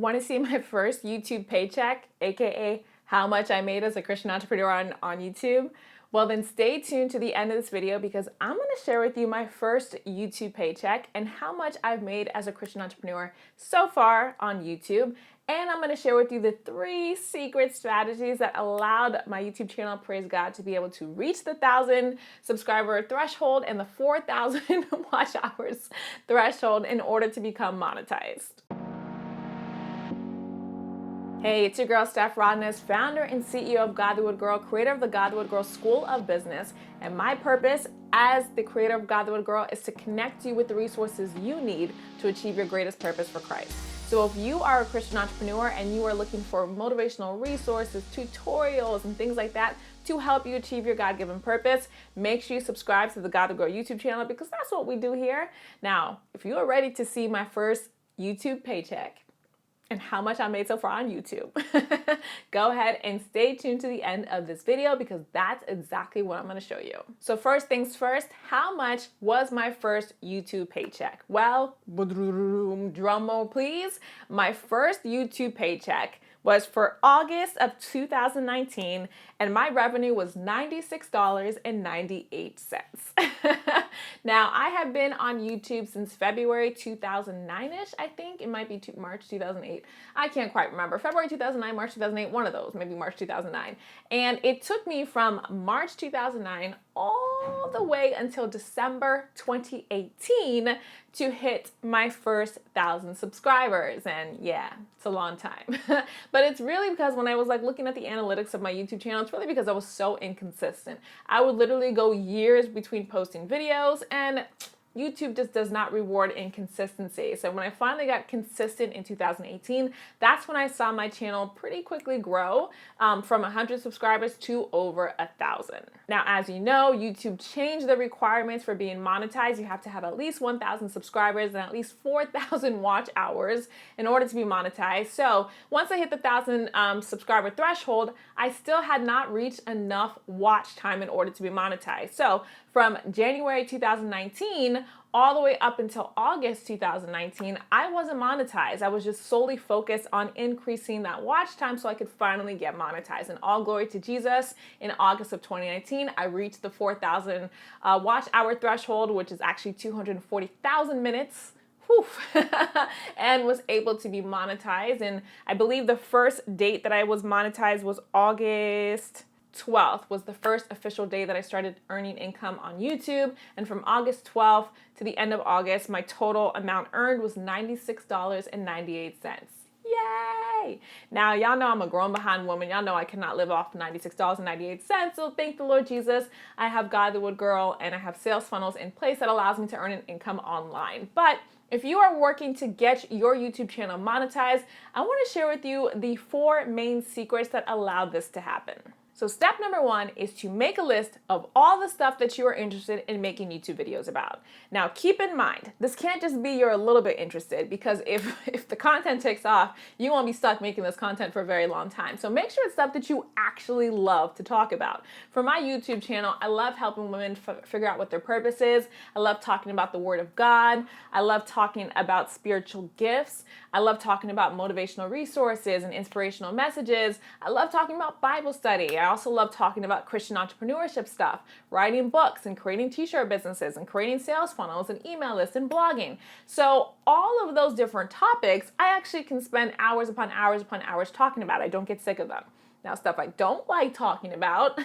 Want to see my first YouTube paycheck, aka how much I made as a Christian entrepreneur on YouTube? Well, then stay tuned to the end of this video because I'm going to share with you my first YouTube paycheck and how much I've made as a Christian entrepreneur so far on YouTube. And I'm going to share with you the 3 secret strategies that allowed my YouTube channel, praise God, to be able to reach the 1,000 subscriber threshold and the 4,000 watch hours threshold in order to become monetized. Hey, it's your girl, Steph Rodness, founder and CEO of Godlywood Girl, creator of the Godlywood Girl School of Business. And my purpose as the creator of Godlywood Girl is to connect you with the resources you need to achieve your greatest purpose for Christ. So if you are a Christian entrepreneur and you are looking for motivational resources, tutorials, and things like that to help you achieve your God-given purpose, make sure you subscribe to the Godlywood Girl YouTube channel because that's what we do here. Now, if you are ready to see my first YouTube paycheck, and how much I made so far on YouTube, go ahead and stay tuned to the end of this video because that's exactly what I'm gonna show you. So first things first, how much was my first YouTube paycheck? Well, drum roll please. My first YouTube paycheck was for August of 2019, and my revenue was $96.98. Now, I have been on YouTube since February 2009-ish, I think. It might be March 2008. I can't quite remember. February 2009, March 2008, one of those, maybe March 2009. And it took me from March 2009 all the way until December 2018 to hit my first 1,000 subscribers. And yeah, it's a long time. But it's really because when I was looking at the analytics of my YouTube channel, it's really because I was so inconsistent. I would literally go years between posting videos, and YouTube just does not reward inconsistency. So when I finally got consistent in 2018, that's when I saw my channel pretty quickly grow from 100 subscribers to over 1,000. Now, as you know, YouTube changed the requirements for being monetized. You have to have at least 1,000 subscribers and at least 4,000 watch hours in order to be monetized. So once I hit the 1,000 subscriber threshold, I still had not reached enough watch time in order to be monetized. So from January 2019 all the way up until August 2019, I wasn't monetized. I was just solely focused on increasing that watch time so I could finally get monetized. And all glory to Jesus, in August of 2019, I reached the 4,000 watch hour threshold, which is actually 240,000 minutes. And was able to be monetized. And I believe the first date that I was monetized was August 12th was the first official day that I started earning income on YouTube. And from August 12th to the end of August, my total amount earned was $96.98. Yay! Now, y'all know I'm a grown behind woman. Y'all know I cannot live off $96.98. So thank the Lord Jesus. I have Godlywood Girl and I have sales funnels in place that allows me to earn an income online. But if you are working to get your YouTube channel monetized, I want to share with you the 4 main secrets that allow this to happen. So step number 1 is to make a list of all the stuff that you are interested in making YouTube videos about. Now, keep in mind, this can't just be you're a little bit interested, because if the content takes off, you won't be stuck making this content for a very long time. So make sure it's stuff that you actually love to talk about. For my YouTube channel, I love helping women figure out what their purpose is. I love talking about the Word of God. I love talking about spiritual gifts. I love talking about motivational resources and inspirational messages. I love talking about Bible study. I also love talking about Christian entrepreneurship stuff, writing books and creating t-shirt businesses and creating sales funnels and email lists and blogging. So all of those different topics, I actually can spend hours upon hours upon hours talking about. I don't get sick of them. Now, stuff I don't like talking about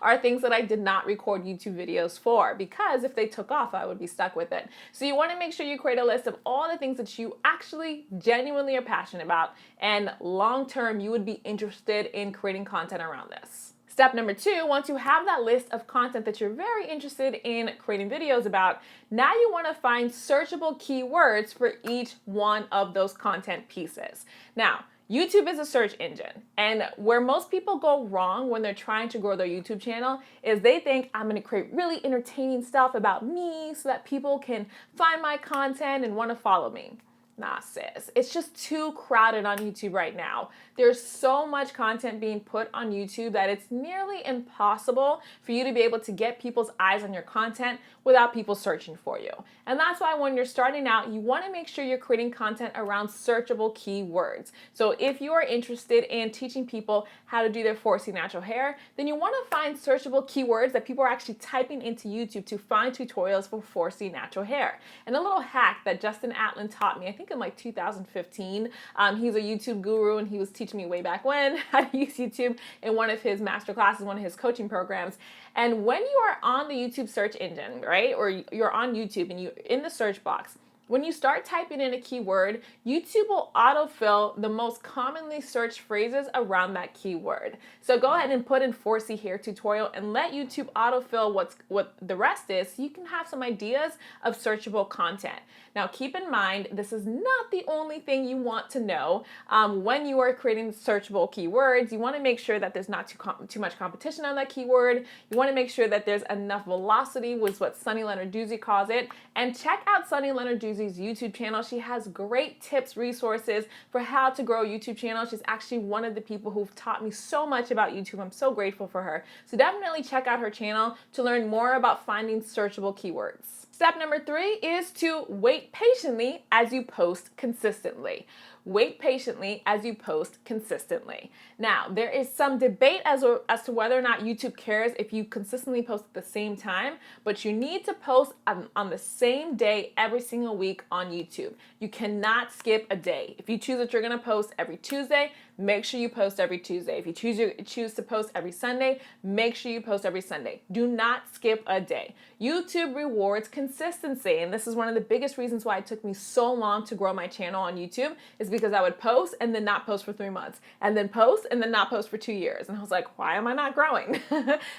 are things that I did not record YouTube videos for, because if they took off, I would be stuck with it. So you want to make sure you create a list of all the things that you actually genuinely are passionate about, and long-term you would be interested in creating content around this. Step number 2, once you have that list of content that you're very interested in creating videos about, now you want to find searchable keywords for each one of those content pieces. Now, YouTube is a search engine, and where most people go wrong when they're trying to grow their YouTube channel is they think I'm going to create really entertaining stuff about me so that people can find my content and want to follow me. Nah, sis. It's just too crowded on YouTube right now. There's so much content being put on YouTube that it's nearly impossible for you to be able to get people's eyes on your content without people searching for you. And that's why when you're starting out, you want to make sure you're creating content around searchable keywords. So if you are interested in teaching people how to do their 4C natural hair, then you want to find searchable keywords that people are actually typing into YouTube to find tutorials for 4C natural hair. And a little hack that Justin Atlin taught me, I think in like 2015. He's a YouTube guru and he was teaching me way back when how to use YouTube in one of his master classes, one of his coaching programs. And when you are on the YouTube search engine, right, or you're on YouTube and you're in the search box, when you start typing in a keyword, YouTube will autofill the most commonly searched phrases around that keyword. So go ahead and put in 4C hair tutorial and let YouTube autofill what the rest is so you can have some ideas of searchable content. Now keep in mind, this is not the only thing you want to know. When you are creating searchable keywords, you want to make sure that there's not too much competition on that keyword. You want to make sure that there's enough velocity, was what Sunny Lenarduzzi calls it. And check out Sunny Lenarduzzi's YouTube channel. She has great tips, resources for how to grow a YouTube channel. She's actually one of the people who've taught me so much about YouTube. I'm so grateful for her. So definitely check out her channel to learn more about finding searchable keywords. Step number 3 is to wait patiently as you post consistently. Wait patiently as you post consistently. Now, there is some debate as to whether or not YouTube cares if you consistently post at the same time, but you need to post on the same day every single week on YouTube. You cannot skip a day. If you choose that you're going to post every Tuesday, make sure you post every Tuesday. If you choose to post every Sunday, make sure you post every Sunday. Do not skip a day. YouTube rewards consistency, and this is one of the biggest reasons why it took me so long to grow my channel on YouTube, is because I would post and then not post for 3 months, and then post and then not post for 2 years. And I was like, why am I not growing?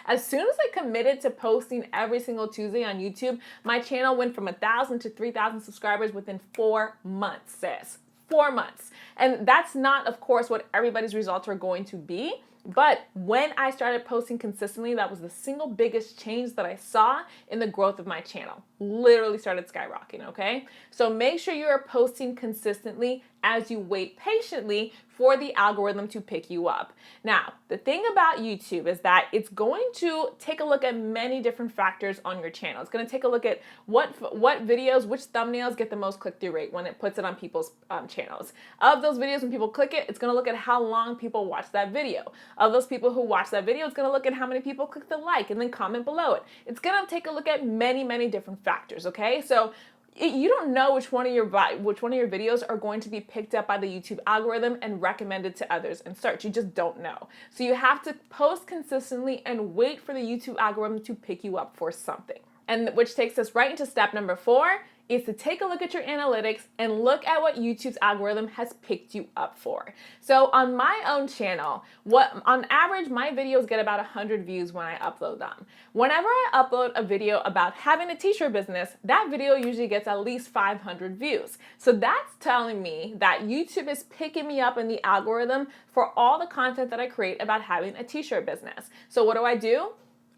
As soon as I committed to posting every single Tuesday on YouTube, my channel went from 1,000 to 3,000 subscribers within 4 months, sis. 4 months. And that's not, of course, what everybody's results are going to be. But when I started posting consistently, that was the single biggest change that I saw in the growth of my channel. Literally started skyrocketing, okay? So make sure you are posting consistently as you wait patiently for the algorithm to pick you up. Now, the thing about YouTube is that it's going to take a look at many different factors on your channel. It's going to take a look at what videos, which thumbnails get the most click-through rate when it puts it on people's channels. Of those videos, when people click it, it's going to look at how long people watch that video. Of those people who watch that video, it's going to look at how many people click the like and then comment below it. It's going to take a look at many, many different factors, okay? So you don't know which one of your videos are going to be picked up by the YouTube algorithm and recommended to others in search. You just don't know. So you have to post consistently and wait for the YouTube algorithm to pick you up for something. And which takes us right into step number 4, is to take a look at your analytics and look at what YouTube's algorithm has picked you up for. So on my own channel, on average, my videos get about 100 views when I upload them. Whenever I upload a video about having a t-shirt business, that video usually gets at least 500 views. So that's telling me that YouTube is picking me up in the algorithm for all the content that I create about having a t-shirt business. So what do?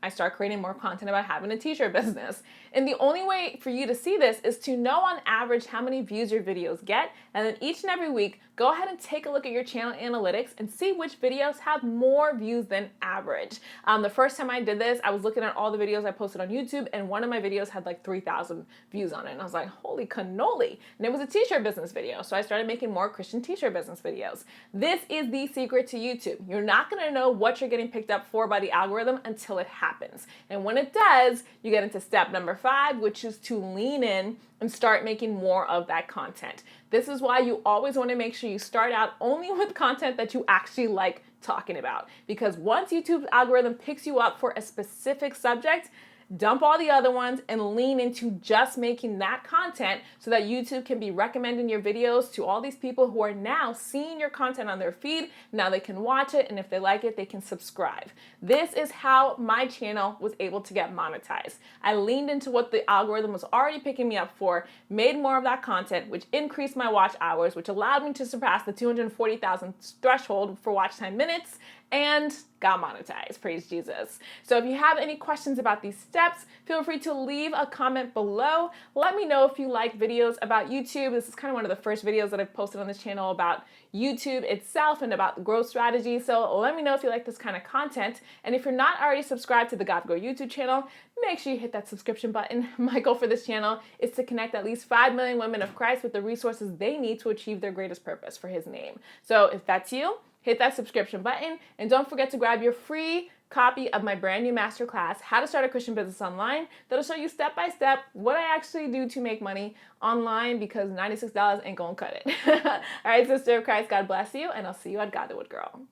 I start creating more content about having a t-shirt business. And the only way for you to see this is to know on average how many views your videos get, and then each and every week, go ahead and take a look at your channel analytics and see which videos have more views than average. The first time I did this, I was looking at all the videos I posted on YouTube, and one of my videos had like 3,000 views on it, and I was like, holy cannoli. And it was a t-shirt business video, so I started making more Christian t-shirt business videos. This is the secret to YouTube. You're not gonna know what you're getting picked up for by the algorithm until it happens. And when it does, you get into step number 5, which is to lean in and start making more of that content. This is why you always want to make sure you start out only with content that you actually like talking about. Because once YouTube's algorithm picks you up for a specific subject, dump all the other ones and lean into just making that content so that YouTube can be recommending your videos to all these people who are now seeing your content on their feed. Now they can watch it, and if they like it, they can subscribe. This is how my channel was able to get monetized. I leaned into what the algorithm was already picking me up for, made more of that content, which increased my watch hours, which allowed me to surpass the 240,000 threshold for watch time minutes, and got monetized. Praise Jesus. So if you have any questions about these steps, feel free to leave a comment below. Let me know if you like videos about YouTube. This is kind of one of the first videos that I've posted on this channel about YouTube itself and about the growth strategy. So let me know if you like this kind of content. And if you're not already subscribed to the God Grow YouTube channel, make sure you hit that subscription button. My goal for this channel is to connect at least 5 million women of Christ with the resources they need to achieve their greatest purpose for His name. So if that's you, hit that subscription button, and don't forget to grab your free copy of my brand new masterclass, How to Start a Christian Business Online. That'll show you step by step what I actually do to make money online, because $96 ain't gonna cut it. All right, sister of Christ, God bless you, and I'll see you at Godwood Girl.